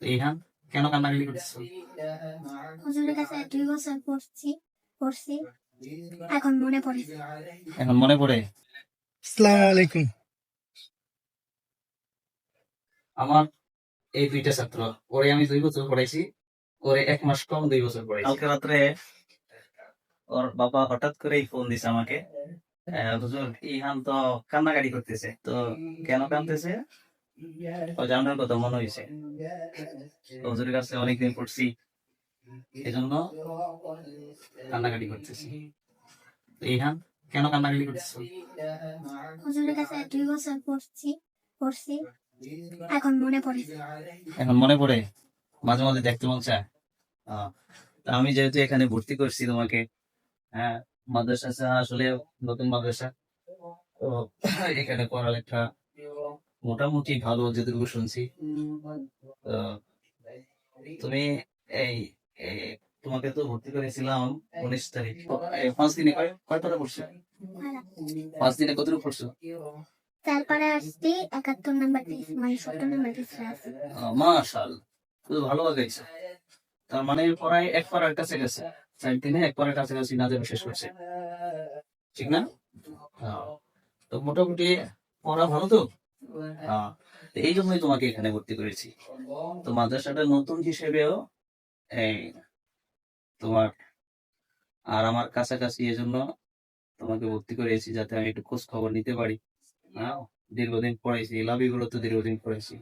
এইখান কেন কান্নাকাটি করতেছো? হুজুরের কাছে 2 বছর পড়ছি এখন মনে পড়ে। এখন মনে পড়ে? আসসালামু আলাইকুম। আমার এই দুইটা ছাত্র, ওরে আমি 2 বছর পড়াইছি, ওরে 1 মাস কম 2 বছর পড়াইছি। কালকে রাত্রে ওর বাবা হঠাৎ করেই ফোন দিছে আমাকে, হুজুর ইহান তো কান্নাকাটি করতেছে। তো কেন কাঁদতেছে? ও জানার কথা মনে হয়েছে, হুজুরের কাছে অনেকদিন পড়ছি, এজন্য কান্নাকাটি করতেছি। তো ইহান কেন কান্নাকাটি করতেছো? হুজুরের কাছে 2 বছর পড়ছি এখন মনে পড়ে। এখন মনে পড়ে? মাঝে মাঝে দেখতে মন চায়? তা আমি যেহেতু এখানে ভর্তি করছি তোমাকে, হ্যাঁ, মাদ্রাসা আসলে নতুন মাদ্রাসা, তো এখানে পড়ালেখা মোটামুটি ভালো যতটুকু শুনছি। তো তুমি এই এই তোমাকে তো ভর্তি করেছিলাম 19 তারিখ। 5 দিনে কয় পারা পড়ছো? 5 দিনে কতটুকু পড়ছো? তারপরে আসছি 71 নাম্বার পিস, মানে 70 নাম্বার পিস আছে। মাশাআল্লাহ, খুব ভালো লাগাইছে। তার মানে পড়ায় 1 পারার কাছে গেছে, 4 দিনে 1 পারার কাছাকাছি নাজেম শেষ করছে, ঠিক না? তো মোটামুটি পড়া ভালো তো? তো এই জন্যই তোমাকে এখানে ভর্তি করেছি। তো মাদ্রাসাটা নতুন হিসেবেও এই তোমার আর আমার কাছাকাছি, এজন্য তোমাকে ভর্তি করেছি যাতে আমি একটু খোঁজ খবর নিতে পারি। দীর্ঘদিন পড়াইছি, লাভিগুলো তো দীর্ঘদিন পড়াইছি।